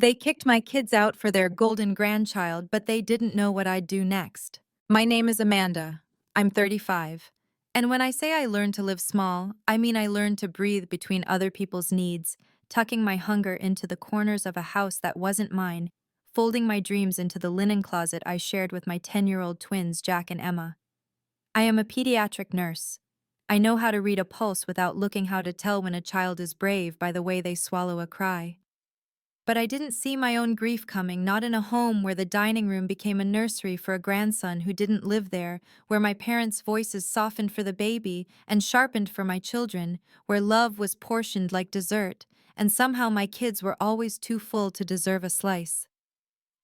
They kicked my kids out for their golden grandchild, but they didn't know what I'd do next. My name is Amanda. I'm 35. And when I say I learned to live small, I mean I learned to breathe between other people's needs, tucking my hunger into the corners of a house that wasn't mine, folding my dreams into the linen closet I shared with my 10-year-old twins, Jack and Emma. I am a pediatric nurse. I know how to read a pulse without looking how to tell when a child is brave by the way they swallow a cry. But I didn't see my own grief coming, not in a home where the dining room became a nursery for a grandson who didn't live there, where my parents' voices softened for the baby and sharpened for my children, where love was portioned like dessert, and somehow my kids were always too full to deserve a slice.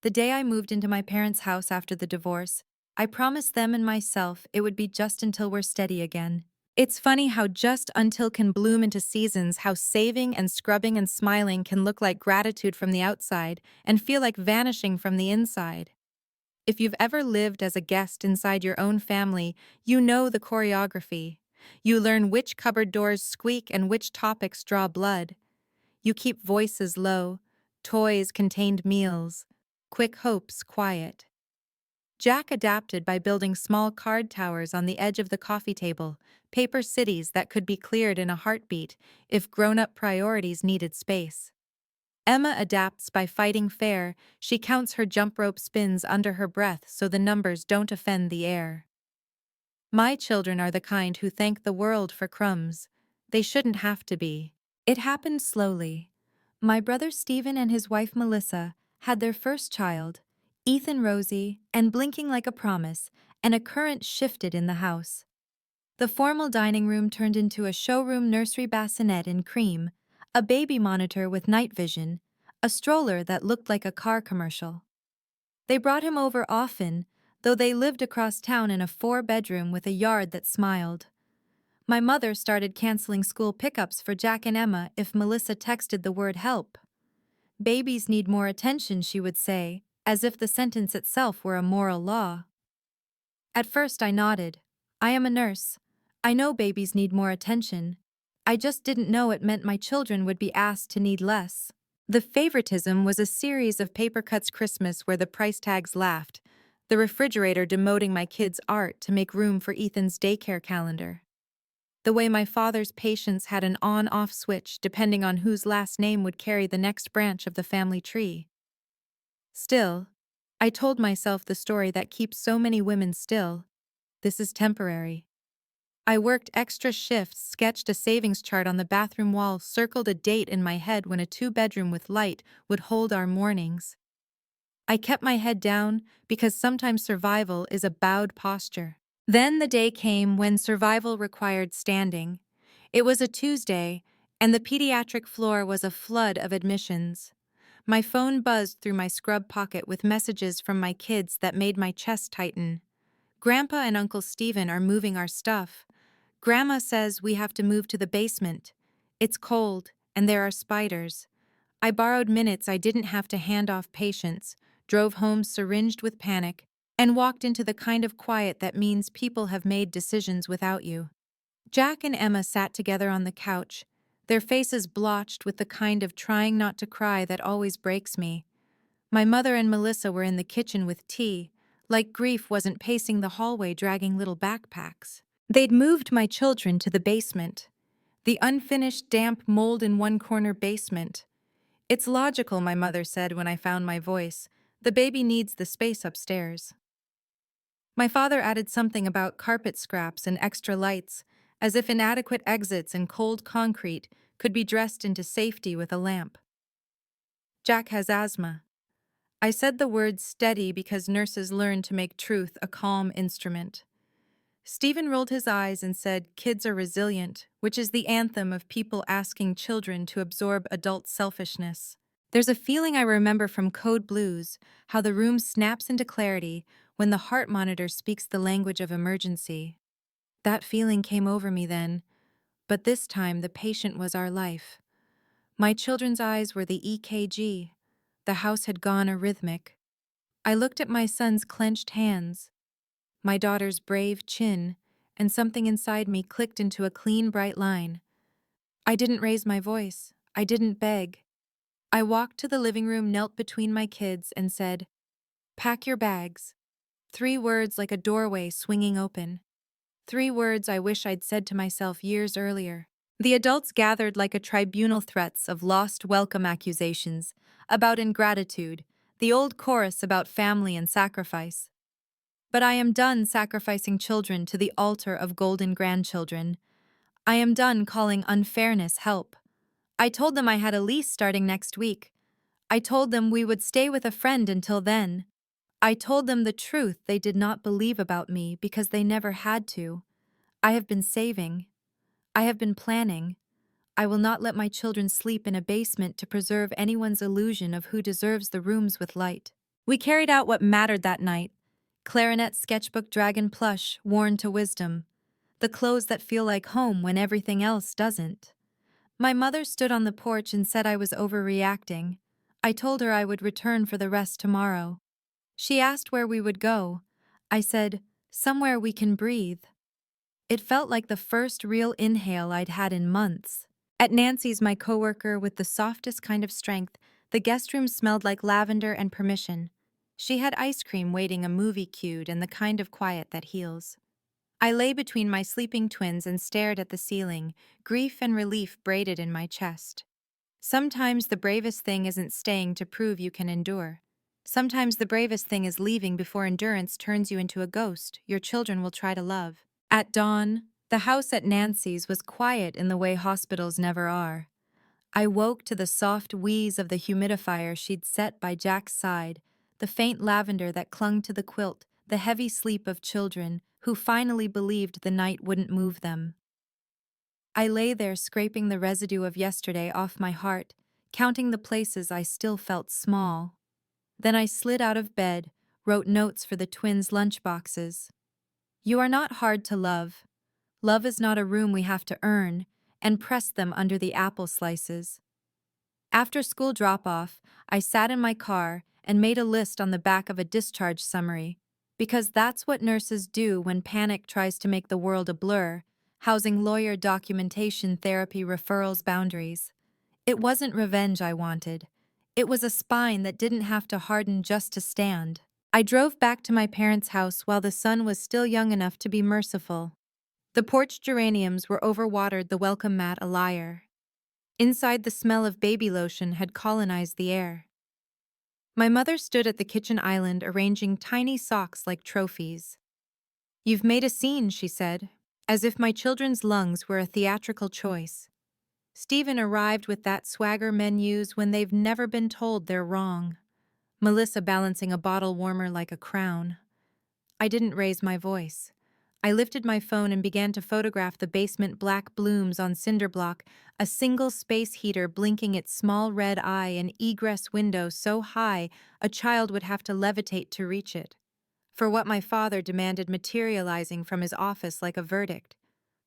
The day I moved into my parents' house after the divorce, I promised them and myself it would be just until we're steady again. It's funny how just until can bloom into seasons, how saving and scrubbing and smiling can look like gratitude from the outside and feel like vanishing from the inside. If you've ever lived as a guest inside your own family, you know the choreography. You learn which cupboard doors squeak and which topics draw blood. You keep voices low, toys contained meals, quick hopes quiet. Jack adapted by building small card towers on the edge of the coffee table, paper cities that could be cleared in a heartbeat if grown-up priorities needed space. Emma adapts by fighting fair. She counts her jump rope spins under her breath so the numbers don't offend the air. My children are the kind who thank the world for crumbs. They shouldn't have to be. It happened slowly. My brother Stephen and his wife Melissa had their first child, Ethan rosy and blinking like a promise, and a current shifted in the house. The formal dining room turned into a showroom nursery bassinet in cream, a baby monitor with night vision, a stroller that looked like a car commercial. They brought him over often, though they lived across town in a 4-bedroom with a yard that smiled. My mother started canceling school pickups for Jack and Emma if Melissa texted the word help. Babies need more attention, she would say, as if the sentence itself were a moral law. At first I nodded. I am a nurse. I know babies need more attention. I just didn't know it meant my children would be asked to need less. The favoritism was a series of paper cuts Christmas where the price tags laughed, the refrigerator demoting my kids' art to make room for Ethan's daycare calendar. The way my father's patience had an on-off switch depending on whose last name would carry the next branch of the family tree. Still, I told myself the story that keeps so many women still. This is temporary. I worked extra shifts, sketched a savings chart on the bathroom wall, circled a date in my head when a 2-bedroom with light would hold our mornings. I kept my head down because sometimes survival is a bowed posture. Then the day came when survival required standing. It was a Tuesday, and the pediatric floor was a flood of admissions. My phone buzzed through my scrub pocket with messages from my kids that made my chest tighten. Grandpa and Uncle Stephen are moving our stuff. Grandma says we have to move to the basement. It's cold, and there are spiders. I borrowed minutes I didn't have to hand off patients, drove home syringed with panic, and walked into the kind of quiet that means people have made decisions without you. Jack and Emma sat together on the couch, their faces blotched with the kind of trying not to cry that always breaks me. My mother and Melissa were in the kitchen with tea, like grief wasn't pacing the hallway dragging little backpacks. They'd moved my children to the basement. The unfinished damp mold in one corner basement. It's logical, my mother said when I found my voice. The baby needs the space upstairs. My father added something about carpet scraps and extra lights, as if inadequate exits and cold concrete could be dressed into safety with a lamp. Jack has asthma. I said the word steady because nurses learn to make truth a calm instrument. Stephen rolled his eyes and said, "Kids are resilient," which is the anthem of people asking children to absorb adult selfishness. There's a feeling I remember from Code Blues, how the room snaps into clarity when the heart monitor speaks the language of emergency. That feeling came over me then, but this time the patient was our life. My children's eyes were the EKG. The house had gone arrhythmic. I looked at my son's clenched hands, my daughter's brave chin, and something inside me clicked into a clean, bright line. I didn't raise my voice. I didn't beg. I walked to the living room, knelt between my kids, and said, "Pack your bags." 3 words like a doorway swinging open. 3 words I wish I'd said to myself years earlier. The adults gathered like a tribunal, threats of lost welcome, accusations about ingratitude, the old chorus about family and sacrifice. But I am done sacrificing children to the altar of golden grandchildren. I am done calling unfairness help. I told them I had a lease starting next week. I told them we would stay with a friend until then. I told them the truth they did not believe about me because they never had to. I have been saving. I have been planning. I will not let my children sleep in a basement to preserve anyone's illusion of who deserves the rooms with light. We carried out what mattered that night. Clarinet, sketchbook, dragon plush, worn to wisdom. The clothes that feel like home when everything else doesn't. My mother stood on the porch and said I was overreacting. I told her I would return for the rest tomorrow. She asked where we would go. I said, somewhere we can breathe. It felt like the first real inhale I'd had in months. At Nancy's, my coworker with the softest kind of strength, the guest room smelled like lavender and permission. She had ice cream waiting, a movie queued, and the kind of quiet that heals. I lay between my sleeping twins and stared at the ceiling, grief and relief braided in my chest. Sometimes the bravest thing isn't staying to prove you can endure. Sometimes the bravest thing is leaving before endurance turns you into a ghost your children will try to love. At dawn, the house at Nancy's was quiet in the way hospitals never are. I woke to the soft wheeze of the humidifier she'd set by Jack's side, the faint lavender that clung to the quilt, the heavy sleep of children who finally believed the night wouldn't move them. I lay there scraping the residue of yesterday off my heart, counting the places I still felt small. Then I slid out of bed, wrote notes for the twins' lunchboxes. You are not hard to love. Love is not a room we have to earn, and pressed them under the apple slices. After school drop-off, I sat in my car and made a list on the back of a discharge summary, because that's what nurses do when panic tries to make the world a blur, housing, lawyer, documentation, therapy, referrals, boundaries. It wasn't revenge I wanted. It was a spine that didn't have to harden just to stand. I drove back to my parents' house while the sun was still young enough to be merciful. The porch geraniums were overwatered, the welcome mat a liar. Inside, the smell of baby lotion had colonized the air. My mother stood at the kitchen island arranging tiny socks like trophies. You've made a scene, she said, as if my children's lungs were a theatrical choice. Stephen arrived with that swagger men use when they've never been told they're wrong. Melissa balancing a bottle warmer like a crown. I didn't raise my voice. I lifted my phone and began to photograph the basement, black blooms on cinder block, a single space heater blinking its small red eye, an egress window so high a child would have to levitate to reach it. For what my father demanded materializing from his office like a verdict.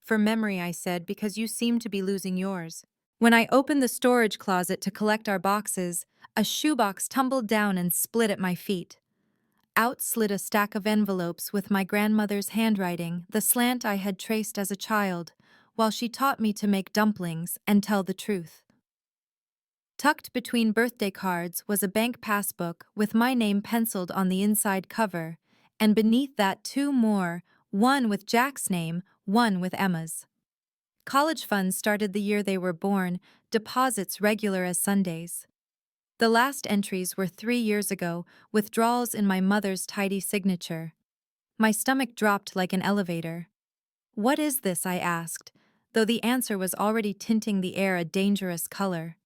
For memory, I said, because you seem to be losing yours. When I opened the storage closet to collect our boxes, a shoebox tumbled down and split at my feet. Out slid a stack of envelopes with my grandmother's handwriting, the slant I had traced as a child, while she taught me to make dumplings and tell the truth. Tucked between birthday cards was a bank passbook with my name penciled on the inside cover, and beneath that 2 more, one with Jack's name, one with Emma's. College funds started the year they were born, deposits regular as Sundays. The last entries were 3 years ago, withdrawals in my mother's tidy signature. My stomach dropped like an elevator. What is this? I asked, though the answer was already tinting the air a dangerous color.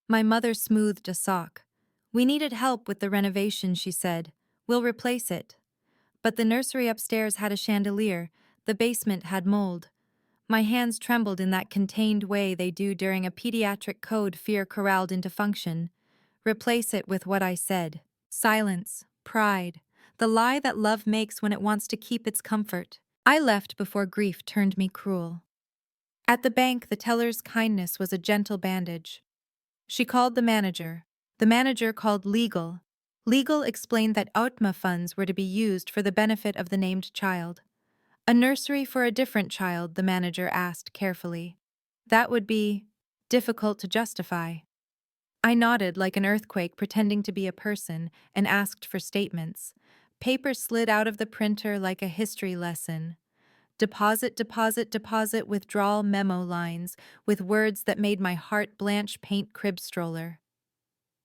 My mother smoothed a sock. We needed help with the renovation, she said. We'll replace it. But the nursery upstairs had a chandelier, the basement had mold. My hands trembled in that contained way they do during a pediatric code fear corralled into function. Replace it with what I said. Silence, pride, the lie that love makes when it wants to keep its comfort. I left before grief turned me cruel. At the bank, the teller's kindness was a gentle bandage. She called the manager. The manager called legal. Legal explained that OTMA funds were to be used for the benefit of the named child. A nursery for a different child, the manager asked carefully. That would be difficult to justify. I nodded like an earthquake, pretending to be a person, and asked for statements. Paper slid out of the printer like a history lesson. Deposit, deposit, deposit, withdrawal memo lines with words that made my heart blanch paint crib stroller.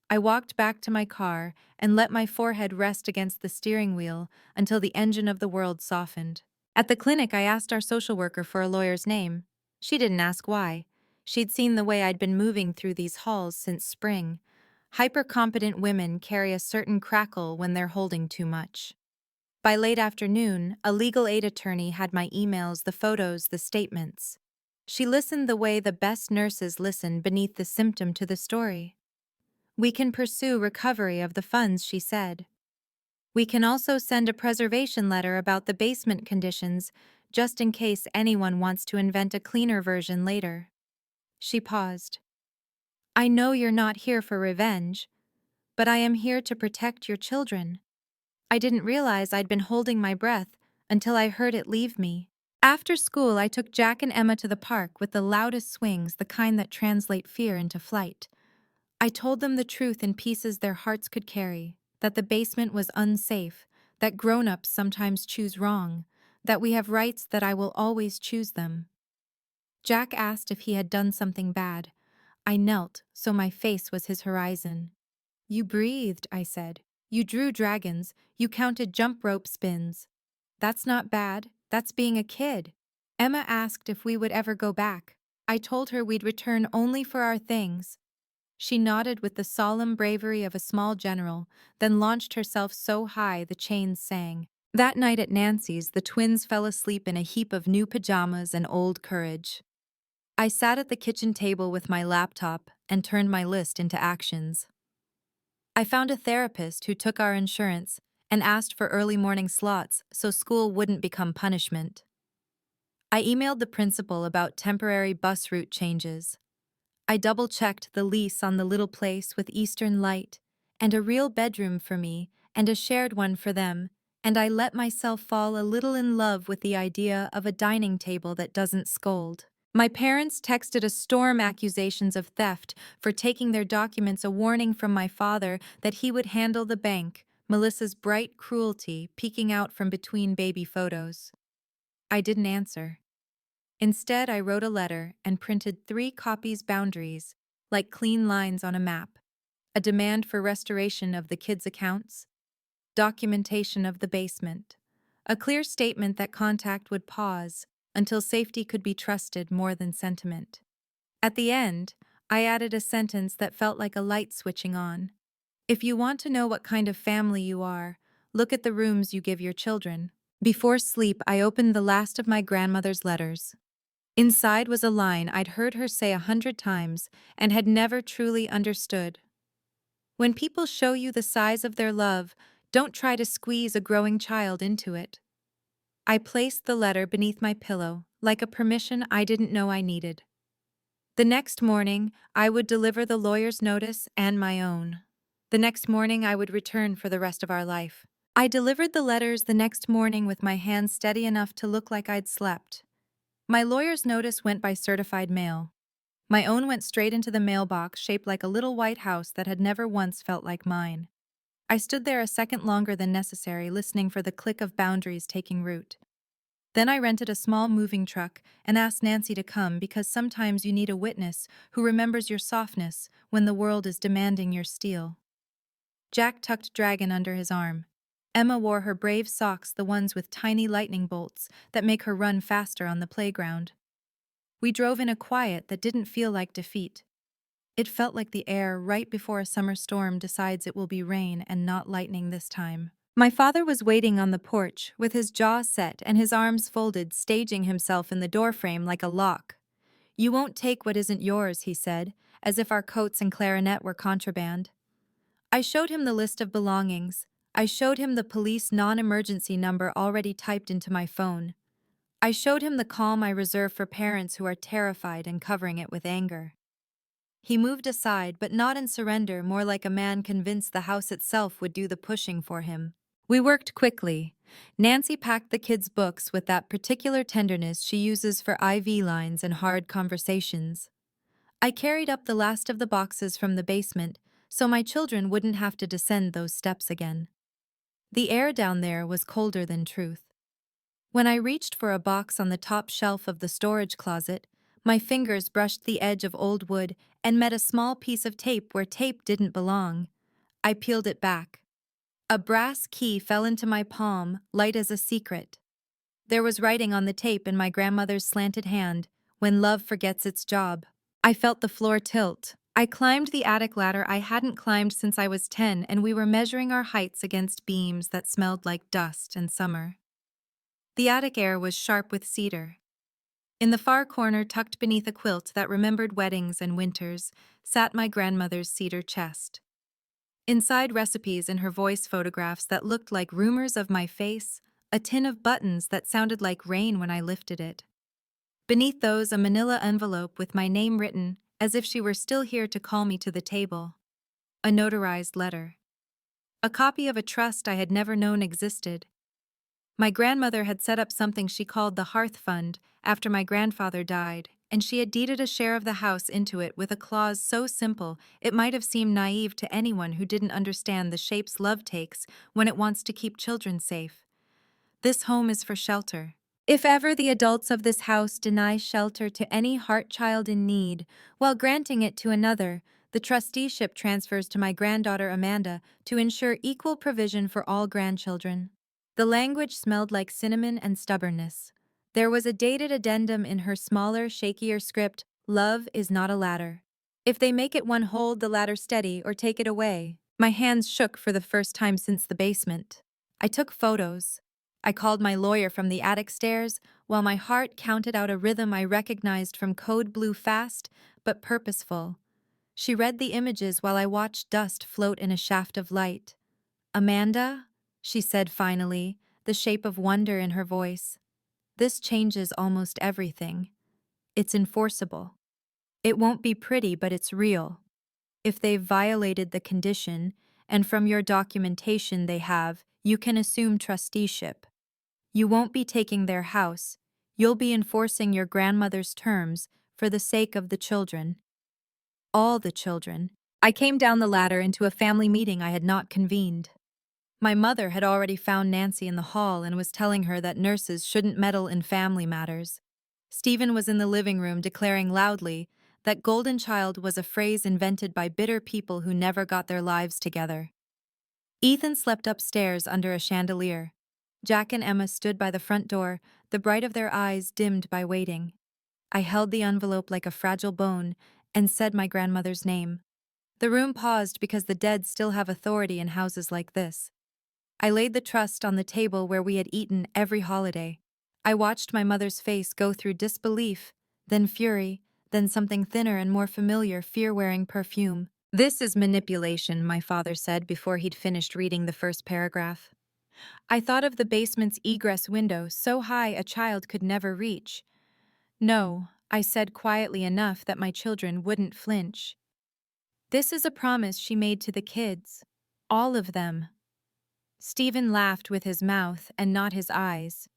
I walked back to my car and let my forehead rest against the steering wheel until the engine of the world softened. At the clinic, I asked our social worker for a lawyer's name. She didn't ask why. She'd seen the way I'd been moving through these halls since spring. Hyper-competent women carry a certain crackle when they're holding too much. By late afternoon, a legal aid attorney had my emails, the photos, the statements. She listened the way the best nurses listen beneath the symptom to the story. "We can pursue recovery of the funds," she said. "We can also send a preservation letter about the basement conditions, just in case anyone wants to invent a cleaner version later." She paused. "I know you're not here for revenge, but I am here to protect your children." I didn't realize I'd been holding my breath until I heard it leave me. After school, I took Jack and Emma to the park with the loudest swings, the kind that translate fear into flight. I told them the truth in pieces their hearts could carry, that the basement was unsafe, that grown-ups sometimes choose wrong, that we have rights, that I will always choose them. Jack asked if he had done something bad. I knelt, so my face was his horizon. "You breathed," I said. "You drew dragons, you counted jump rope spins. That's not bad, that's being a kid." Emma asked if we would ever go back. I told her we'd return only for our things. She nodded with the solemn bravery of a small general, then launched herself so high the chains sang. That night at Nancy's, the twins fell asleep in a heap of new pajamas and old courage. I sat at the kitchen table with my laptop and turned my list into actions. I found a therapist who took our insurance and asked for early morning slots so school wouldn't become punishment. I emailed the principal about temporary bus route changes. I double-checked the lease on the little place with eastern light, and a real bedroom for me, and a shared one for them, and I let myself fall a little in love with the idea of a dining table that doesn't scold. My parents texted a storm accusations of theft for taking their documents, a warning from my father that he would handle the bank, Melissa's bright cruelty peeking out from between baby photos. I didn't answer. Instead, I wrote a letter and printed 3 copies: boundaries, like clean lines on a map, a demand for restoration of the kids' accounts, documentation of the basement, a clear statement that contact would pause until safety could be trusted more than sentiment. At the end, I added a sentence that felt like a light switching on. "If you want to know what kind of family you are, look at the rooms you give your children." Before sleep, I opened the last of my grandmother's letters. Inside was a line I'd heard her say 100 times and had never truly understood. "When people show you the size of their love, don't try to squeeze a growing child into it." I placed the letter beneath my pillow, like a permission I didn't know I needed. The next morning, I would deliver the lawyer's notice and my own. The next morning, I would return for the rest of our life. I delivered the letters the next morning with my hands steady enough to look like I'd slept. My lawyer's notice went by certified mail. My own went straight into the mailbox, shaped like a little white house that had never once felt like mine. I stood there a second longer than necessary, listening for the click of boundaries taking root. Then I rented a small moving truck and asked Nancy to come, because sometimes you need a witness who remembers your softness when the world is demanding your steel. Jack tucked Dragon under his arm. Emma wore her brave socks, the ones with tiny lightning bolts that make her run faster on the playground. We drove in a quiet that didn't feel like defeat. It felt like the air right before a summer storm decides it will be rain and not lightning this time. My father was waiting on the porch, with his jaw set and his arms folded, staging himself in the doorframe like a lock. "You won't take what isn't yours," he said, as if our coats and clarinet were contraband. I showed him the list of belongings. I showed him the police non-emergency number already typed into my phone. I showed him the calm I reserve for parents who are terrified and covering it with anger. He moved aside, but not in surrender, more like a man convinced the house itself would do the pushing for him. We worked quickly. Nancy packed the kids' books with that particular tenderness she uses for IV lines and hard conversations. I carried up the last of the boxes from the basement so my children wouldn't have to descend those steps again. The air down there was colder than truth. When I reached for a box on the top shelf of the storage closet, my fingers brushed the edge of old wood and met a small piece of tape where tape didn't belong. I peeled it back. A brass key fell into my palm, light as a secret. There was writing on the tape in my grandmother's slanted hand, "When love forgets its job." I felt the floor tilt. I climbed the attic ladder I hadn't climbed since I was 10, and we were measuring our heights against beams that smelled like dust and summer. The attic air was sharp with cedar. In the far corner, tucked beneath a quilt that remembered weddings and winters, sat my grandmother's cedar chest. Inside, recipes in her voice, photographs that looked like rumors of my face, a tin of buttons that sounded like rain when I lifted it. Beneath those, a manila envelope with my name written, as if she were still here to call me to the table. A notarized letter. A copy of a trust I had never known existed. My grandmother had set up something she called the Hearth Fund after my grandfather died, and she had deeded a share of the house into it with a clause so simple it might have seemed naive to anyone who didn't understand the shapes love takes when it wants to keep children safe. This home is for shelter. If ever the adults of this house deny shelter to any heart child in need, while granting it to another, the trusteeship transfers to my granddaughter Amanda to ensure equal provision for all grandchildren. The language smelled like cinnamon and stubbornness. There was a dated addendum in her smaller, shakier script: "Love is not a ladder. If they make it one, hold the ladder steady or take it away." My hands shook for the first time since the basement. I took photos. I called my lawyer from the attic stairs, while my heart counted out a rhythm I recognized from Code Blue: fast, but purposeful. She read the images while I watched dust float in a shaft of light. "Amanda," she said finally, the shape of wonder in her voice. "This changes almost everything. It's enforceable. It won't be pretty, but it's real. If they've violated the condition, and from your documentation they have, you can assume trusteeship. You won't be taking their house. You'll be enforcing your grandmother's terms for the sake of the children. All the children." I came down the ladder into a family meeting I had not convened. My mother had already found Nancy in the hall and was telling her that nurses shouldn't meddle in family matters. Stephen was in the living room declaring loudly that golden child was a phrase invented by bitter people who never got their lives together. Ethan slept upstairs under a chandelier. Jack and Emma stood by the front door, the bright of their eyes dimmed by waiting. I held the envelope like a fragile bone and said my grandmother's name. The room paused because the dead still have authority in houses like this. I laid the trust on the table where we had eaten every holiday. I watched my mother's face go through disbelief, then fury, then something thinner and more familiar, fear-wearing perfume. "This is manipulation," my father said before he'd finished reading the first paragraph. I thought of the basement's egress window, so high a child could never reach. "No," I said quietly enough that my children wouldn't flinch. "This is a promise she made to the kids. All of them." Stephen laughed with his mouth and not his eyes.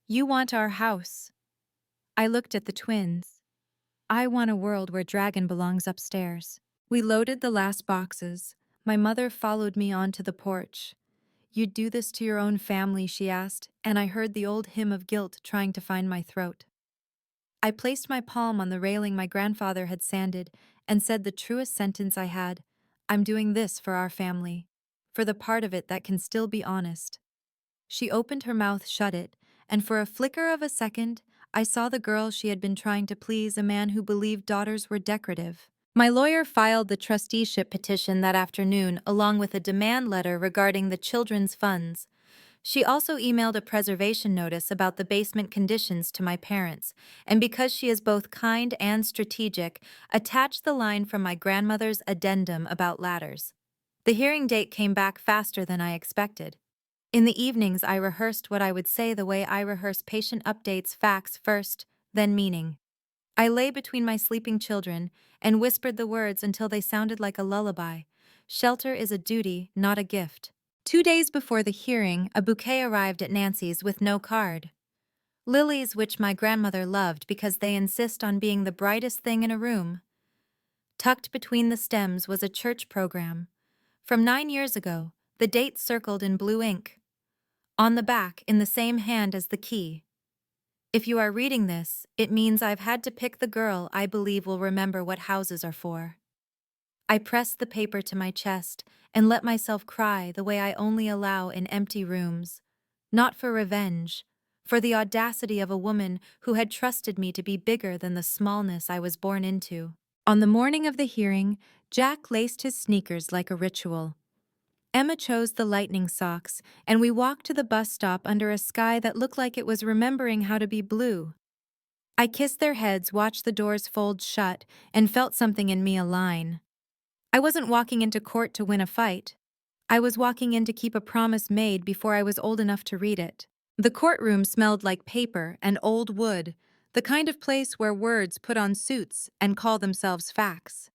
"You want our house." I looked at the twins. "I want a world where Dragon belongs upstairs." We loaded the last boxes. My mother followed me onto the porch. "You'd do this to your own family?" she asked, and I heard the old hymn of guilt trying to find my throat. I placed my palm on the railing my grandfather had sanded and said the truest sentence I had: "I'm doing this for our family, for the part of it that can still be honest." She opened her mouth, shut it, and for a flicker of a second, I saw the girl she had been trying to please, a man who believed daughters were decorative. My lawyer filed the trusteeship petition that afternoon, along with a demand letter regarding the children's funds. She also emailed a preservation notice about the basement conditions to my parents, and because she is both kind and strategic, attached the line from my grandmother's addendum about ladders. The hearing date came back faster than I expected. In the evenings, I rehearsed what I would say the way I rehearse patient updates: facts first, then meaning. I lay between my sleeping children and whispered the words until they sounded like a lullaby. Shelter is a duty, not a gift. 2 days before the hearing, a bouquet arrived at Nancy's with no card. Lilies, which my grandmother loved because they insist on being the brightest thing in a room. Tucked between the stems was a church program. From 9 years ago, the date circled in blue ink. On the back, in the same hand as the key. If you are reading this, it means I've had to pick the girl I believe will remember what houses are for. I pressed the paper to my chest and let myself cry the way I only allow in empty rooms. Not for revenge, for the audacity of a woman who had trusted me to be bigger than the smallness I was born into. On the morning of the hearing, Jack laced his sneakers like a ritual. Emma chose the lightning socks, and we walked to the bus stop under a sky that looked like it was remembering how to be blue. I kissed their heads, watched the doors fold shut, and felt something in me align. I wasn't walking into court to win a fight. I was walking in to keep a promise made before I was old enough to read it. The courtroom smelled like paper and old wood, the kind of place where words put on suits and call themselves facts.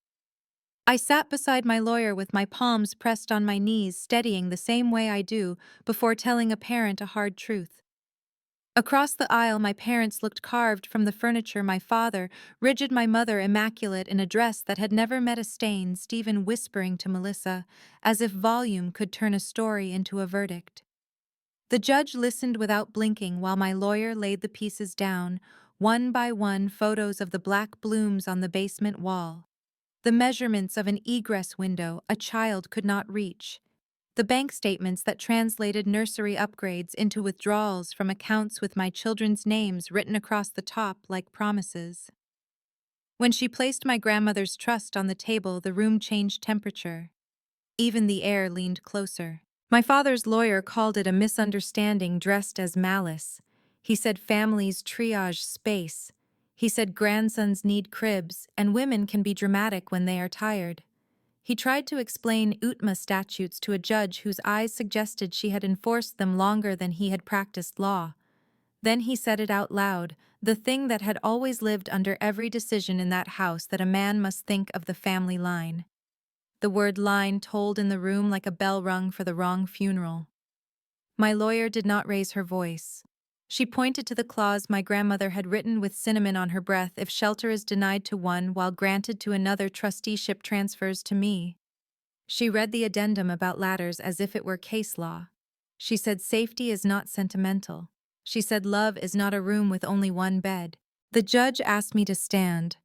I sat beside my lawyer with my palms pressed on my knees, steadying the same way I do before telling a parent a hard truth. Across the aisle, my parents looked carved from the furniture, my father, rigid, my mother, immaculate in a dress that had never met a stain, Stephen whispering to Melissa, as if volume could turn a story into a verdict. The judge listened without blinking while my lawyer laid the pieces down, one by one, photos of the black blooms on the basement wall. The measurements of an egress window a child could not reach. The bank statements that translated nursery upgrades into withdrawals from accounts with my children's names written across the top like promises. When she placed my grandmother's trust on the table, the room changed temperature. Even the air leaned closer. My father's lawyer called it a misunderstanding dressed as malice. He said families triage space. He said grandsons need cribs, and women can be dramatic when they are tired. He tried to explain UTMA statutes to a judge whose eyes suggested she had enforced them longer than he had practiced law. Then he said it out loud, the thing that had always lived under every decision in that house, that a man must think of the family line. The word line tolled in the room like a bell rung for the wrong funeral. My lawyer did not raise her voice. She pointed to the clause my grandmother had written with cinnamon on her breath: if shelter is denied to one while granted to another, trusteeship transfers to me. She read the addendum about ladders as if it were case law. She said safety is not sentimental. She said love is not a room with only one bed. The judge asked me to stand.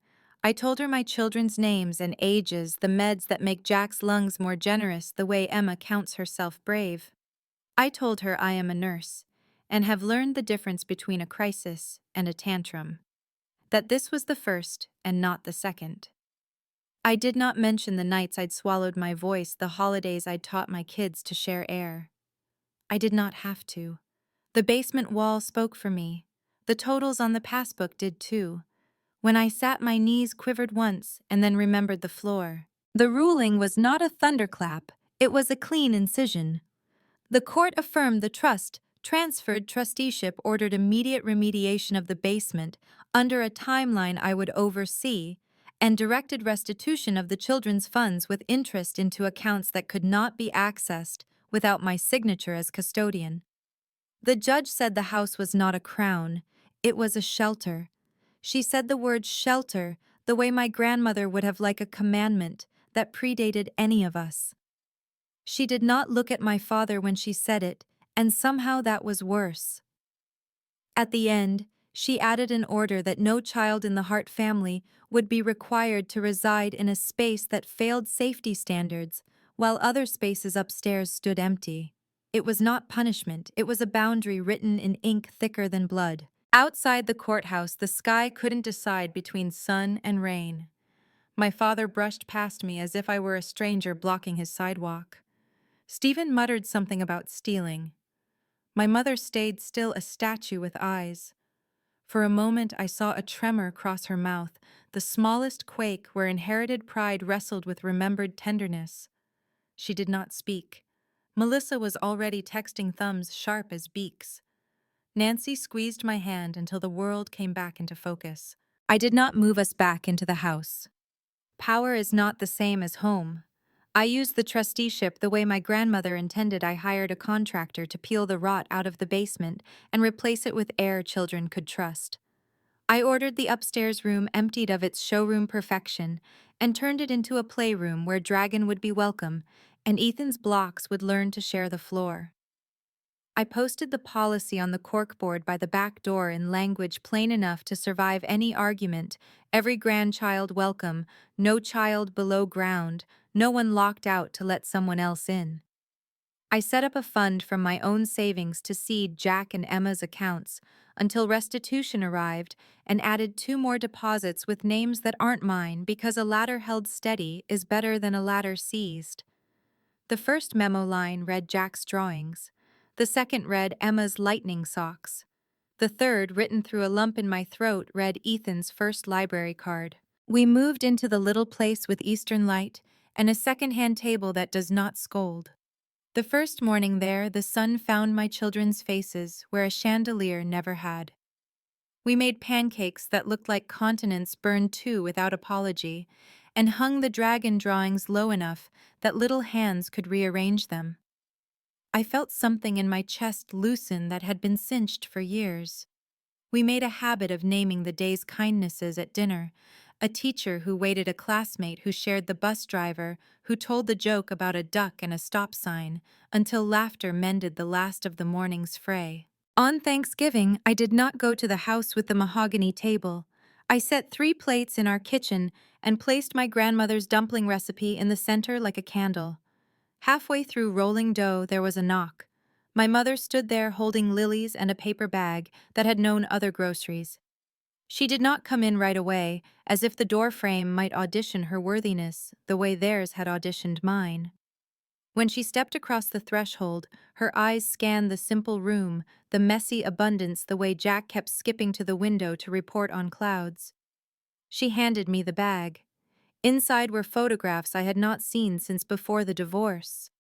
I told her my children's names and ages, the meds that make Jack's lungs more generous, the way Emma counts herself brave. I told her I am a nurse, and have learned the difference between a crisis and a tantrum. That this was the first and not the second. I did not mention the nights I'd swallowed my voice, the holidays I'd taught my kids to share air. I did not have to. The basement wall spoke for me. The totals on the passbook did too. When I sat, my knees quivered once and then remembered the floor. The ruling was not a thunderclap, it was a clean incision. The court affirmed the trust, transferred trusteeship, ordered immediate remediation of the basement under a timeline I would oversee, and directed restitution of the children's funds with interest into accounts that could not be accessed without my signature as custodian. The judge said the house was not a crown, it was a shelter. She said the word shelter the way my grandmother would have, like a commandment that predated any of us. She did not look at my father when she said it, and somehow that was worse. At the end, she added an order that no child in the Hart family would be required to reside in a space that failed safety standards, while other spaces upstairs stood empty. It was not punishment, it was a boundary written in ink thicker than blood. Outside the courthouse, the sky couldn't decide between sun and rain. My father brushed past me as if I were a stranger blocking his sidewalk. Stephen muttered something about stealing. My mother stayed still, a statue with eyes. For a moment I saw a tremor cross her mouth, the smallest quake where inherited pride wrestled with remembered tenderness. She did not speak. Melissa was already texting, thumbs sharp as beaks. Nancy squeezed my hand until the world came back into focus. I did not move us back into the house. Power is not the same as home. I used the trusteeship the way my grandmother intended. I hired a contractor to peel the rot out of the basement and replace it with air children could trust. I ordered the upstairs room emptied of its showroom perfection and turned it into a playroom where Dragon would be welcome and Ethan's blocks would learn to share the floor. I posted the policy on the corkboard by the back door in language plain enough to survive any argument: every grandchild welcome, no child below ground, no one locked out to let someone else in. I set up a fund from my own savings to seed Jack and Emma's accounts until restitution arrived and added 2 more deposits with names that aren't mine because a ladder held steady is better than a ladder seized. The first memo line read Jack's drawings. The second read Emma's lightning socks. The third, written through a lump in my throat, read Ethan's first library card. We moved into the little place with eastern light and a second-hand table that does not scold. The first morning there, the sun found my children's faces where a chandelier never had. We made pancakes that looked like continents burned too without apology, and hung the dragon drawings low enough that little hands could rearrange them. I felt something in my chest loosen that had been cinched for years. We made a habit of naming the day's kindnesses at dinner: a teacher who waited a classmate who shared the bus driver who told the joke about a duck and a stop sign, until laughter mended the last of the morning's fray. On Thanksgiving, I did not go to the house with the mahogany table. I set 3 plates in our kitchen and placed my grandmother's dumpling recipe in the center like a candle. Halfway through rolling dough, there was a knock. My mother stood there holding lilies and a paper bag that had known other groceries. She did not come in right away, as if the doorframe might audition her worthiness the way theirs had auditioned mine. When she stepped across the threshold, her eyes scanned the simple room, the messy abundance the way Jack kept skipping to the window to report on clouds. She handed me the bag. Inside were photographs I had not seen since before the divorce.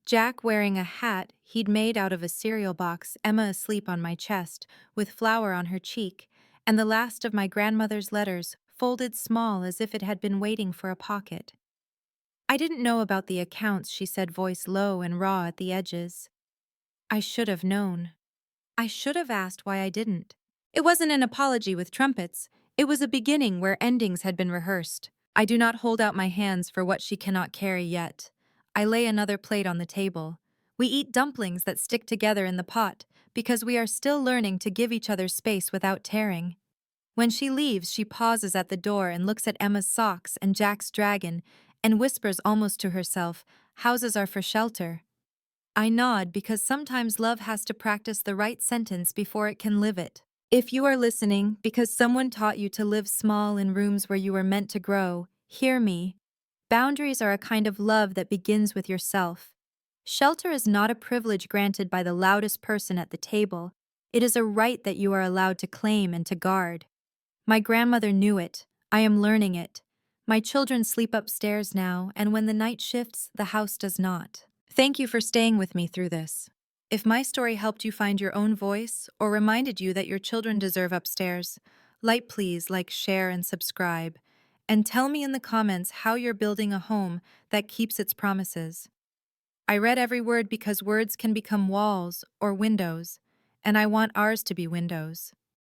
Jack wearing a hat he'd made out of a cereal box, Emma asleep on my chest, with flour on her cheek, and the last of my grandmother's letters, folded small as if it had been waiting for a pocket. I didn't know about the accounts, she said, voice low and raw at the edges. I should have known. I should have asked why I didn't. It wasn't an apology with trumpets. It was a beginning where endings had been rehearsed. I do not hold out my hands for what she cannot carry yet. I lay another plate on the table. We eat dumplings that stick together in the pot because we are still learning to give each other space without tearing. When she leaves, she pauses at the door and looks at Emma's socks and Jack's dragon and whispers almost to herself, "Houses are for shelter." I nod because sometimes love has to practice the right sentence before it can live it. If you are listening because someone taught you to live small in rooms where you were meant to grow, hear me. Boundaries are a kind of love that begins with yourself. Shelter is not a privilege granted by the loudest person at the table. It is a right that you are allowed to claim and to guard. My grandmother knew it. I am learning it. My children sleep upstairs now, and when the night shifts, the house does not. Thank you for staying with me through this. If my story helped you find your own voice or reminded you that your children deserve upstairs, please like, share, and subscribe. And tell me in the comments how you're building a home that keeps its promises. I read every word because words can become walls or windows, and I want ours to be windows.